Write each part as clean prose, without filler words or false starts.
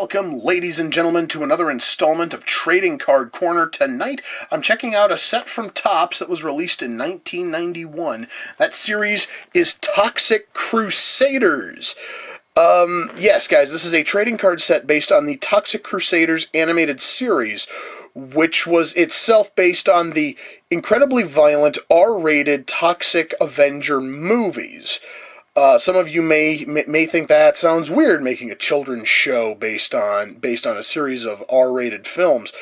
welcome, ladies and gentlemen, to another installment of Trading Card Corner. Tonight, I'm checking out a set from Topps that was released in 1991. That series is Toxic Crusaders. Yes, guys, this is a trading card set based on the Toxic Crusaders animated series, which was itself based on the incredibly violent R-rated Toxic Avenger movies. Some of you may think that sounds weird, making a children's show based on a series of R-rated films.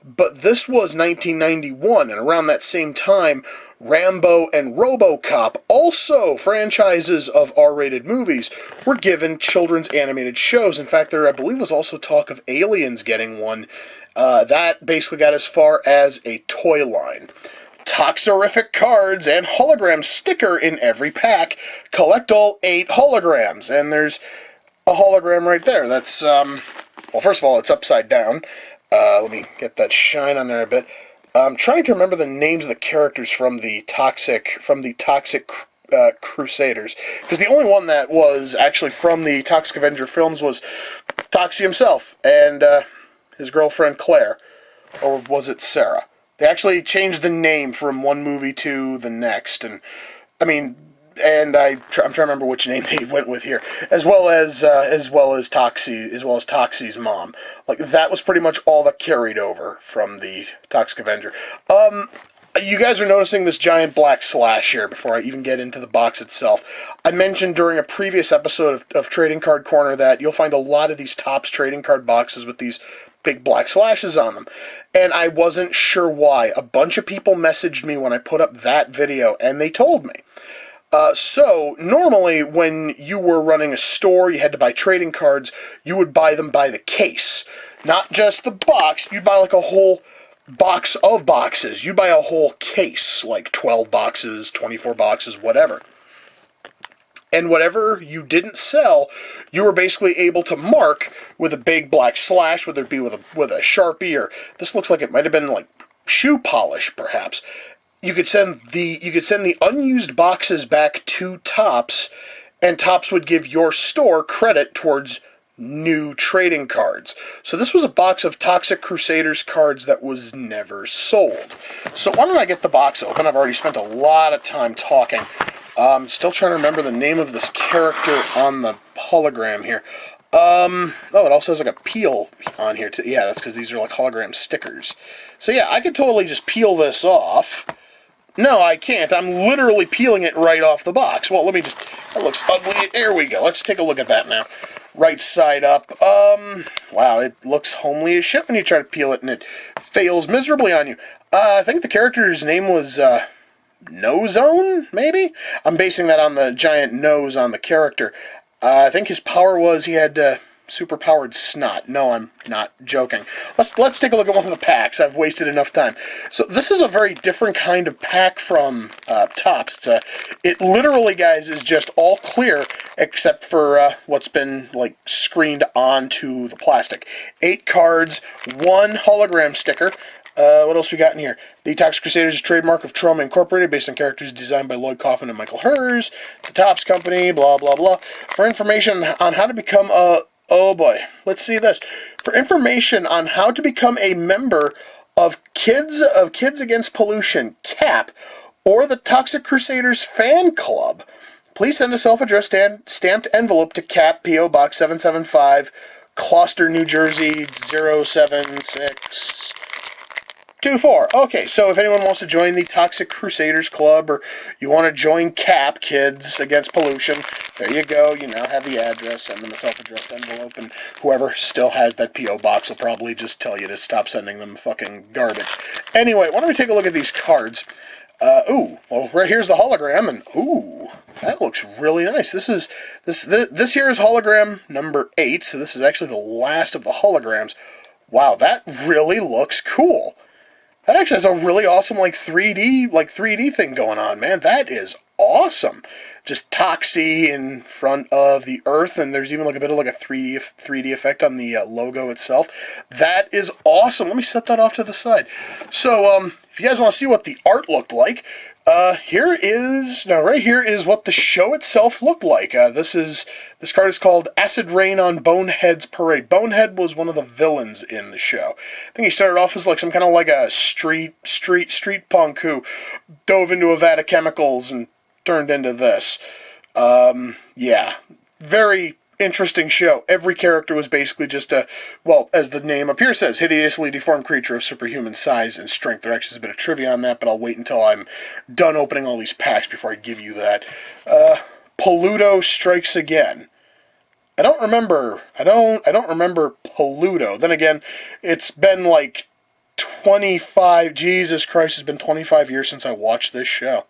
But this was 1991, and around that same time, Rambo and Robocop, also franchises of R-rated movies, were given children's animated shows. In fact, there, I believe, was also talk of Aliens getting one. That basically got as far as a toy line. Toxorific cards and hologram sticker in every pack. Collect all 8 holograms. And there's a hologram right there. That's, well, first of all, it's upside down. Let me get that shine on there a bit. I'm trying to remember the names of the characters from the Toxic Crusaders. Because the only one that was actually from the Toxic Avenger films was Toxie himself and his girlfriend Claire. Or was it Sarah? They actually changed the name from one movie to the next, and I'm trying to remember which name they went with here, as well as Toxie's mom. Like, that was pretty much all that carried over from the Toxic Avenger. You guys are noticing this giant black slash here before I even get into the box itself. I mentioned during a previous episode of Trading Card Corner that you'll find a lot of these Topps trading card boxes with these big black slashes on them, and I wasn't sure why. A bunch of people messaged me when I put up that video, and they told me. So, normally, when you were running a store, you had to buy trading cards, you would buy them by the case. Not just the box, you'd buy like a whole box of boxes. You'd buy a whole case, like 12 boxes, 24 boxes, whatever. And whatever you didn't sell, you were basically able to mark with a big black slash, whether it be with a Sharpie, or this looks like it might have been like shoe polish, perhaps. You could send the unused boxes back to Topps, and Topps would give your store credit towards new trading cards. So this was a box of Toxic Crusaders cards that was never sold. So why don't I get the box open? I've already spent a lot of time talking. Still trying to remember the name of this character on the hologram here. Oh, it also has like a peel on here too. Yeah, that's because these are like hologram stickers. So yeah, I could totally just peel this off. No, I can't. I'm literally peeling it right off the box. Well, let me just... That looks ugly. There we go. Let's take a look at that now. Right side up. Wow, it looks homely as shit when you try to peel it, and it fails miserably on you. I think the character's name was, Nozone, maybe? I'm basing that on the giant nose on the character. I think his power was he had super-powered snot. No, I'm not joking. Let's take a look at one of the packs. I've wasted enough time. So this is a very different kind of pack from Topps. It literally, guys, is just all clear except for what's been like screened onto the plastic. 8 cards, 1 hologram sticker. What else we got in here? The Toxic Crusaders trademark of Trauma Incorporated, based on characters designed by Lloyd Kaufman and Michael Hers. The Topps Company, blah, blah, blah. For information on how to become a... Oh boy, let's see this. For information on how to become a member of Kids Against Pollution, CAP, or the Toxic Crusaders Fan Club, please send a self-addressed stamped envelope to CAP, P.O. Box 775, Gloucester, New Jersey, 07624. Okay, so if anyone wants to join the Toxic Crusaders Club, or you want to join CAP, Kids Against Pollution, there you go. You now have the address. Send them a self-addressed envelope, and whoever still has that P.O. box will probably just tell you to stop sending them fucking garbage. Anyway, why don't we take a look at these cards? Ooh, well, right here's the hologram, and ooh, that looks really nice. This here is hologram number 8, so this is actually the last of the holograms. Wow, that really looks cool. That actually has a really awesome, like 3D thing going on, man. That is awesome. Just Toxie in front of the Earth, and there's even like a bit of like a 3D effect on the logo itself. That is awesome. Let me set that off to the side. So, if you guys want to see what the art looked like, right here is what the show itself looked like. This card is called Acid Rain on Bonehead's Parade. Bonehead was one of the villains in the show. I think he started off as like some kind of like a street punk who dove into a vat of chemicals and turned into this. Yeah, very interesting show. Every character was basically just a, well, as the name up here says, hideously deformed creature of superhuman size and strength. There actually is a bit of trivia on that, but I'll wait until I'm done opening all these packs before I give you that. Paluto Strikes Again. I don't remember Paluto. Then again, it's been like 25, Jesus Christ, it's been 25 years since I watched this show.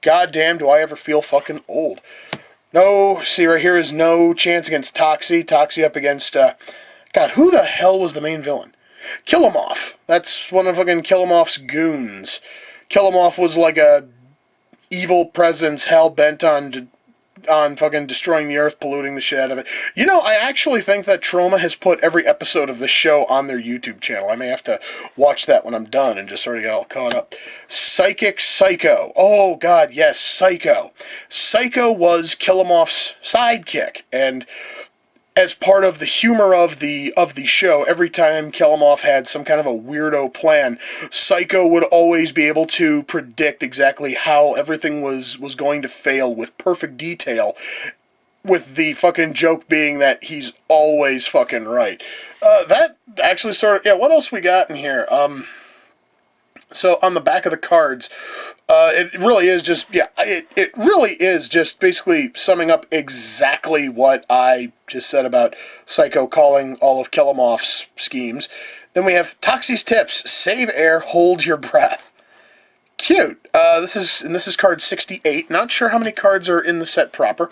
God damn, do I ever feel fucking old. No, see right here is no chance against Toxie. Toxie up against, God, who the hell was the main villain? Killamoff. That's one of fucking Killamoff's goons. Killamoff was like a evil presence hell-bent on fucking destroying the earth, polluting the shit out of it. You know, I actually think that Troma has put every episode of the show on their YouTube channel. I may have to watch that when I'm done and just sort of get all caught up. Psychic Psycho. Oh, God, yes, Psycho. Psycho was Killamoff's sidekick, and as part of the humor of the show, every time Killamoff had some kind of a weirdo plan, Psycho would always be able to predict exactly how everything was going to fail with perfect detail, with the fucking joke being that he's always fucking right. That actually sort of, yeah, what else we got in here? So on the back of the cards, it really is just, yeah, it really is just basically summing up exactly what I just said about Psycho calling all of Killamoff's schemes. Then we have Toxie's Tips, Save Air, Hold Your Breath. Cute. This is card 68. Not sure how many cards are in the set proper.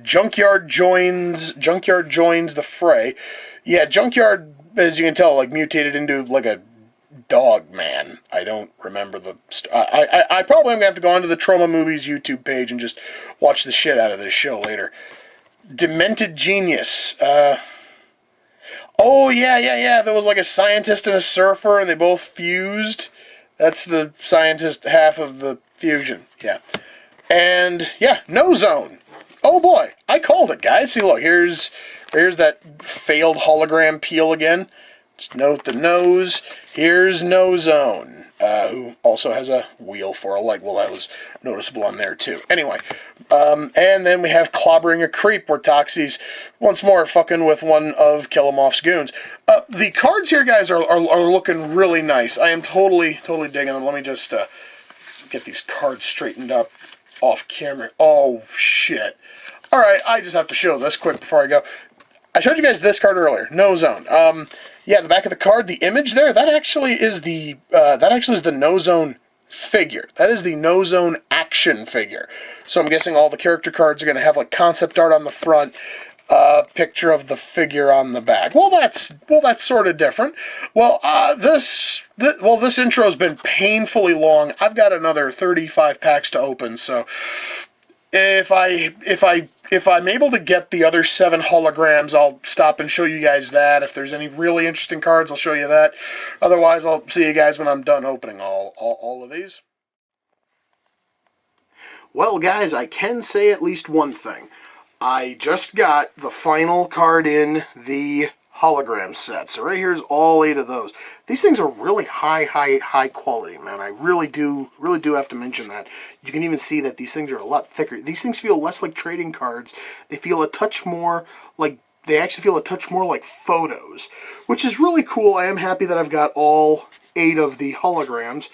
Junkyard joins the fray. Yeah, Junkyard, as you can tell, like mutated into like a dog man. I don't remember the... I probably am going to have to go onto the Troma Movies YouTube page and just watch the shit out of this show later. Demented Genius. Oh, yeah. There was like a scientist and a surfer, and they both fused. That's the scientist half of the fusion. Yeah. And, yeah, No Zone. Oh, boy. I called it, guys. See, look, here's that failed hologram peel again. Just note the nose. Here's No Zone, who also has a wheel for a leg. Well, that was noticeable on there, too. Anyway, and then we have Clobbering a Creep, where Toxie's once more fucking with one of Killamoff's goons. The cards here, guys, are looking really nice. I am totally digging them. Let me just get these cards straightened up off camera. Oh, shit. All right, I just have to show this quick before I go. I showed you guys this card earlier, No Zone. Yeah, the back of the card, the image there, that actually is the No Zone figure. That is the No Zone action figure. So I'm guessing all the character cards are going to have like concept art on the front, picture of the figure on the back. Well, that's sort of different. Well, this intro's been painfully long. I've got another 35 packs to open, so if I'm able to get the other 7 holograms, I'll stop and show you guys that. If there's any really interesting cards, I'll show you that. Otherwise, I'll see you guys when I'm done opening all of these. Well, guys, I can say at least one thing. I just got the final card in the hologram set. So right here's all 8 of those. These things are really high quality, man. I really do have to mention that. You can even see that these things are a lot thicker. These things feel less like trading cards. They feel a touch more like, they actually feel a touch more like photos, which is really cool. I am happy that I've got all 8 of the holograms.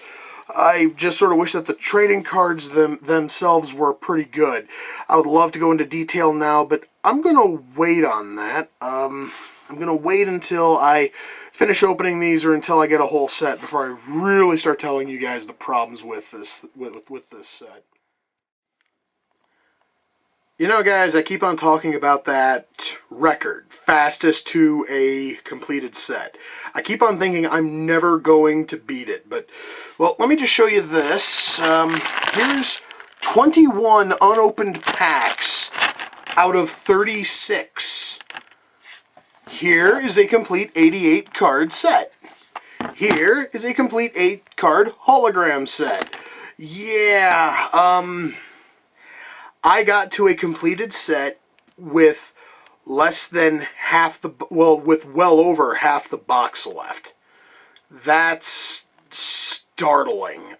I just sort of wish that the trading cards themselves were pretty good. I would love to go into detail now, but I'm going to wait on that. I'm going to wait until I finish opening these or until I get a whole set before I really start telling you guys the problems with this set. You know, guys, I keep on talking about that record, fastest to a completed set. I keep on thinking I'm never going to beat it, but, well, let me just show you this. Here's 21 unopened packs out of 36. Here is a complete 88 card set. here is a complete 8-card hologram set. Yeah, I got to a completed set with less than half the, with well over half the box left. That's startling.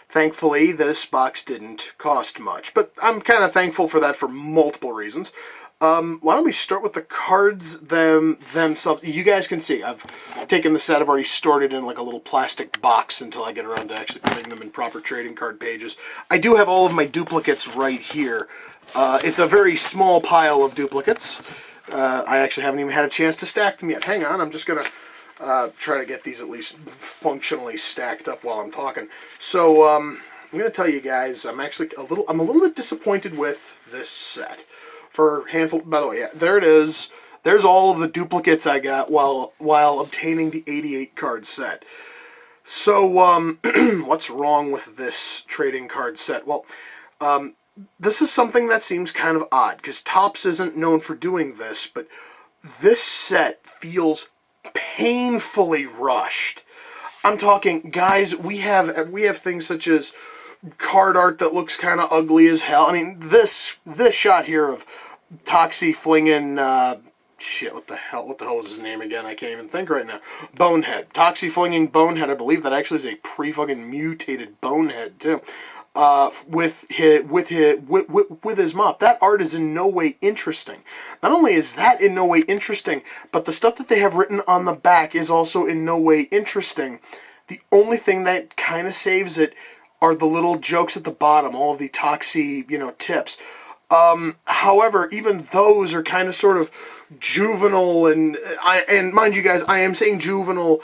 Thankfully, this box didn't cost much, but I'm kind of thankful for that for multiple reasons. Why don't we start with the cards themselves? You guys can see I've taken the set, I've already stored it in like a little plastic box until I get around to actually putting them in proper trading card pages. I do have all of my duplicates right here. It's a very small pile of duplicates. I actually haven't even had a chance to stack them yet. Hang on, I'm just going to try to get these at least functionally stacked up while I'm talking. So I'm going to tell you guys, I'm a little bit disappointed with this set. For handful, by the way, yeah, there it is. There's all of the duplicates I got while obtaining the 88 card set. So what's wrong with this trading card set? Well, this is something that seems kind of odd because Topps isn't known for doing this, but this set feels painfully rushed. I'm talking, guys, we have things such as card art that looks kind of ugly as hell. I mean, this shot here of Toxie flinging shit, what the hell was his name again? I can't even think right now. Bonehead. Toxie flinging Bonehead. I believe that actually is a pre-fucking mutated Bonehead too. With his mop. That art is in no way interesting. Not only is that in no way interesting, but the stuff that they have written on the back is also in no way interesting. The only thing that kind of saves it are the little jokes at the bottom, all of the Toxie, tips. However, even those are kind of sort of juvenile, and mind you guys, I am saying juvenile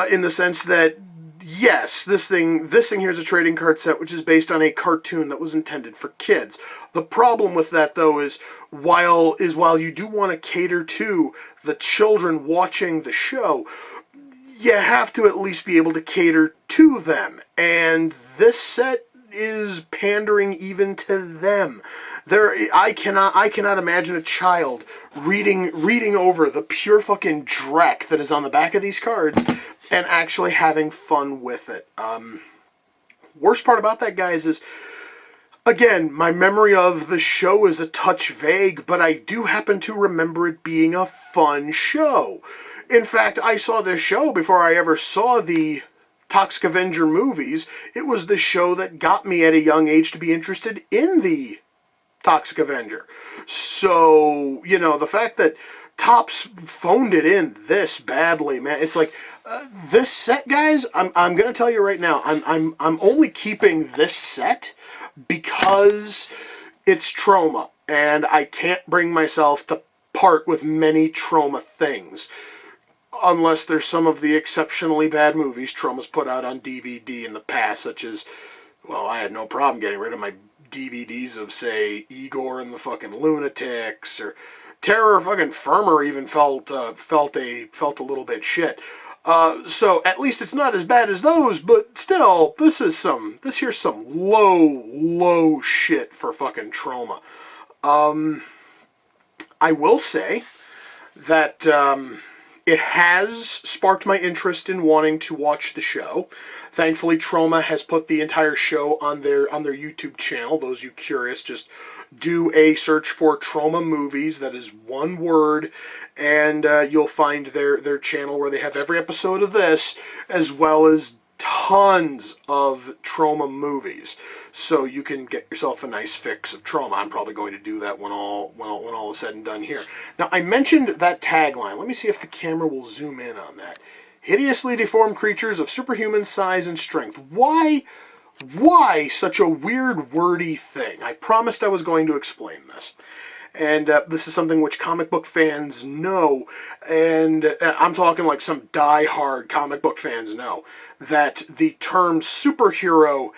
in the sense that yes, this thing here is a trading card set which is based on a cartoon that was intended for kids. The problem with that though is while you do want to cater to the children watching the show, you have to at least be able to cater to them. And this set is pandering even to them. I cannot imagine a child reading over the pure fucking dreck that is on the back of these cards and actually having fun with it. Worst part about that, guys, is, again, my memory of the show is a touch vague, but I do happen to remember it being a fun show. In fact, I saw this show before I ever saw the Toxic Avenger movies. It was the show that got me at a young age to be interested in the Toxic Avenger. So, the fact that Topps phoned it in this badly, man, it's like, this set, guys, I'm going to tell you right now, I'm only keeping this set because it's Troma, and I can't bring myself to part with many Troma things. Unless there's some of the exceptionally bad movies Troma's put out on DVD in the past, such as, well, I had no problem getting rid of my DVDs of, say, Igor and the fucking Lunatics, or Terror fucking Firmer even felt a little bit shit. So at least it's not as bad as those, but still, this here's some low shit for fucking Troma. I will say that it has sparked my interest in wanting to watch the show. Thankfully, Troma has put the entire show on their YouTube channel. Those you curious, just do a search for Troma Movies. That is one word, and you'll find their channel where they have every episode of this, as well as tons of Troma movies. So you can get yourself a nice fix of Troma. I'm probably going to do that when all is said and done here. Now, I mentioned that tagline. Let me see if the camera will zoom in on that. Hideously deformed creatures of superhuman size and strength. Why such a weird, wordy thing? I promised I was going to explain this. And this is something which comic book fans know, and I'm talking like some die-hard comic book fans know, that the term superhero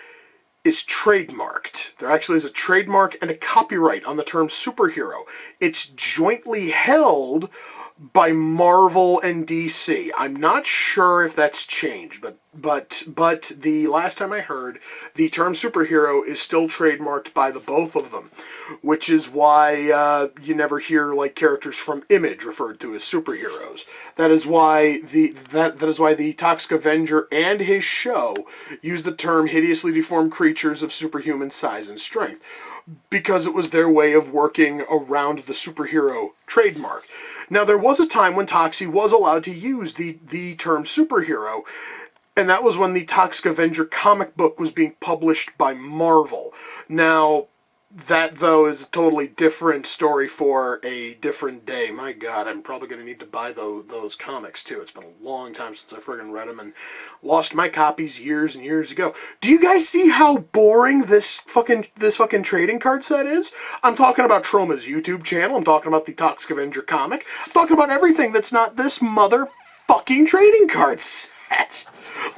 is trademarked. There actually is a trademark and a copyright on the term superhero. It's jointly held by Marvel and DC. I'm not sure if that's changed, but the last time I heard, the term superhero is still trademarked by the both of them, which is why you never hear like characters from Image referred to as superheroes. That is why the Toxic Avenger and his show use the term hideously deformed creatures of superhuman size and strength, because it was their way of working around the superhero trademark. Now, there was a time when Toxie was allowed to use the term superhero, and that was when the Toxic Avenger comic book was being published by Marvel. Now, that, though, is a totally different story for a different day. My God, I'm probably going to need to buy those comics, too. It's been a long time since I friggin' read them and lost my copies years and years ago. Do you guys see how boring this fucking trading card set is? I'm talking about Troma's YouTube channel. I'm talking about the Toxic Avenger comic. I'm talking about everything that's not this motherfucking trading card set.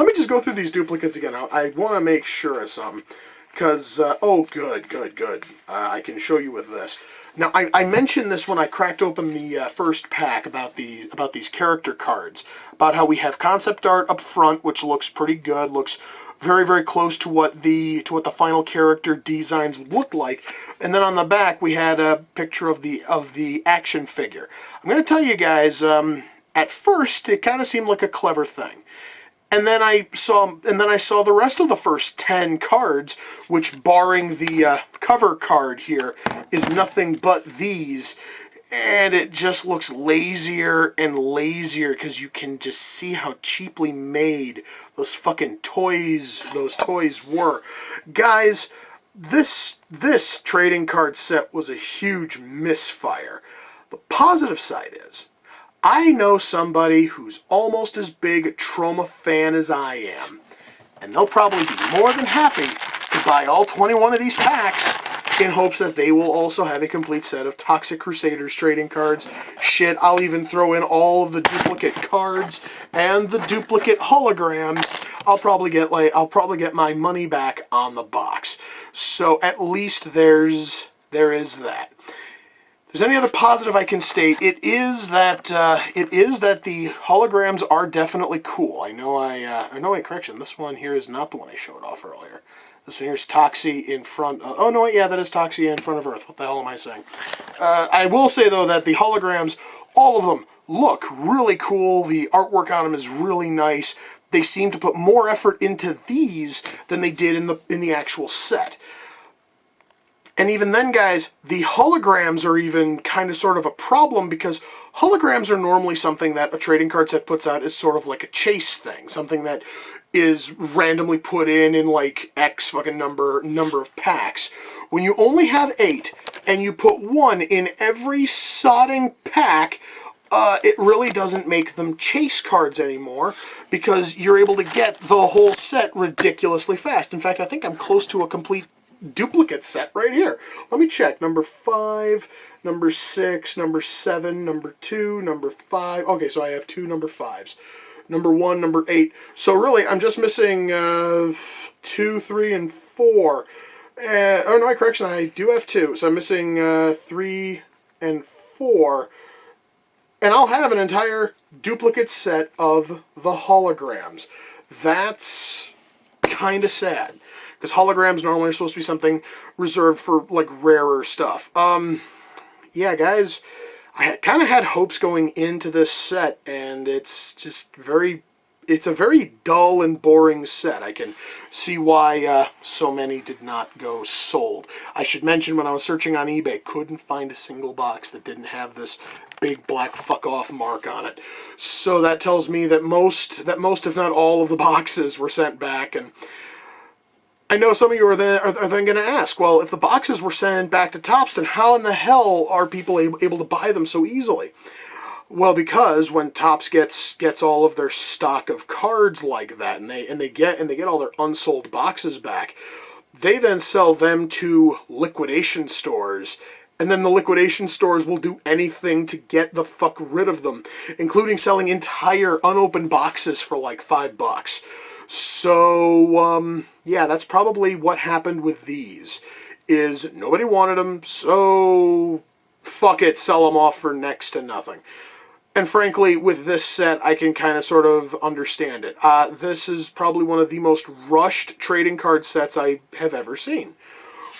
Let me just go through these duplicates again. I want to make sure of something. Because, oh, good. I can show you with this. Now, I mentioned this when I cracked open the first pack about these character cards, about how we have concept art up front, which looks pretty good, looks very, very close to what the final character designs look like, and then on the back we had a picture of the action figure. I'm going to tell you guys, at first it kind of seemed like a clever thing. And then I saw the rest of the first 10 cards, which, barring the cover card here, is nothing but these. And it just looks lazier and lazier because you can just see how cheaply made those fucking toys were. Guys, this trading card set was a huge misfire. The positive side is, I know somebody who's almost as big a Troma fan as I am, and they'll probably be more than happy to buy all 21 of these packs in hopes that they will also have a complete set of Toxic Crusaders trading cards. Shit, I'll even throw in all of the duplicate cards and the duplicate holograms. I'll probably get my money back on the box. So at least there is that. If there's any other positive I can state, it is that the holograms are definitely cool. I know, correction, this one here is not the one I showed off earlier. This one here is Toxie in front of, oh no, yeah, that is Toxie in front of Earth. What the hell am I saying? I will say, though, that the holograms, all of them, look really cool. The artwork on them is really nice. They seem to put more effort into these than they did in the actual set. And even then, guys, the holograms are even kind of sort of a problem, because holograms are normally something that a trading card set puts out as sort of like a chase thing, something that is randomly put in like X fucking number of packs. When you only have 8 and you put 1 in every sodding pack, it really doesn't make them chase cards anymore, because you're able to get the whole set ridiculously fast. In fact, I think I'm close to a complete duplicate set right here. Let me check. Number 5, number 6, number 7, number 2, number 5. Okay, so I have 2 number 5s. Number 1, number 8. So really, I'm just missing 2, 3, and 4. Oh no, correction, I do have 2. So I'm missing 3 and 4. And I'll have an entire duplicate set of the holograms. That's kind of sad, because holograms normally are supposed to be something reserved for, like, rarer stuff. Yeah, guys, I kind of had hopes going into this set, and it's just it's a very dull and boring set. I can see why so many did not go sold. I should mention, when I was searching on eBay, couldn't find a single box that didn't have this big black fuck off mark on it. So that tells me that most, if not all, of the boxes were sent back. And I know some of you are then going to ask, well, if the boxes were sent back to Topps, then how in the hell are people able to buy them so easily? Well, because when Topps gets all of their stock of cards like that, and they get all their unsold boxes back, they then sell them to liquidation stores, and then the liquidation stores will do anything to get the fuck rid of them, including selling entire unopened boxes for like $5. So, yeah, that's probably what happened with these, is nobody wanted them, so fuck it, sell them off for next to nothing. And frankly, with this set, I can kind of sort of understand it. This is probably one of the most rushed trading card sets I have ever seen.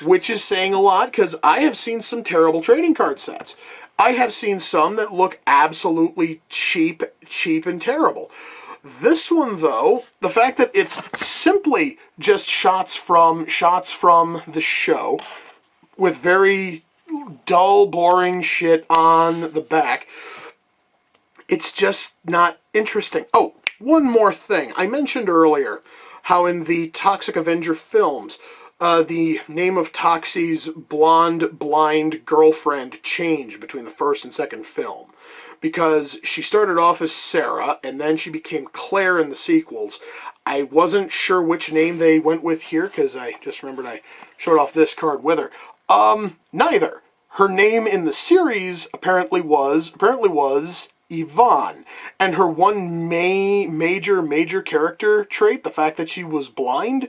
Which is saying a lot, because I have seen some terrible trading card sets. I have seen some that look absolutely cheap and terrible. This one, though, the fact that it's simply just shots from the show, with very dull, boring shit on the back, it's just not interesting. Oh, one more thing. I mentioned earlier how in the Toxic Avenger films, the name of Toxie's blonde, blind girlfriend changed between the first and second film. Because she started off as Sarah, and then she became Claire in the sequels. I wasn't sure which name they went with here, because I just remembered I showed off this card with her. Neither. Her name in the series apparently was Yvonne. And her one major character trait, the fact that she was blind,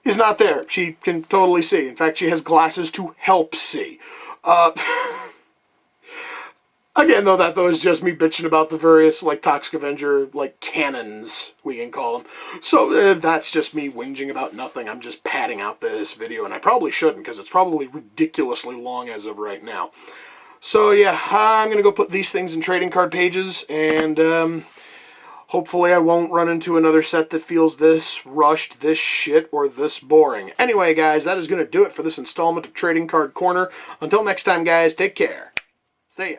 is not there. She can totally see. In fact, she has glasses to help see. Again, though, that is just me bitching about the various, like, Toxic Avenger, like, canons, we can call them. So, that's just me whinging about nothing. I'm just padding out this video, and I probably shouldn't, because it's probably ridiculously long as of right now. So, yeah, I'm going to go put these things in trading card pages, and, hopefully I won't run into another set that feels this rushed, this shit, or this boring. Anyway, guys, that is going to do it for this installment of Trading Card Corner. Until next time, guys, take care. See ya.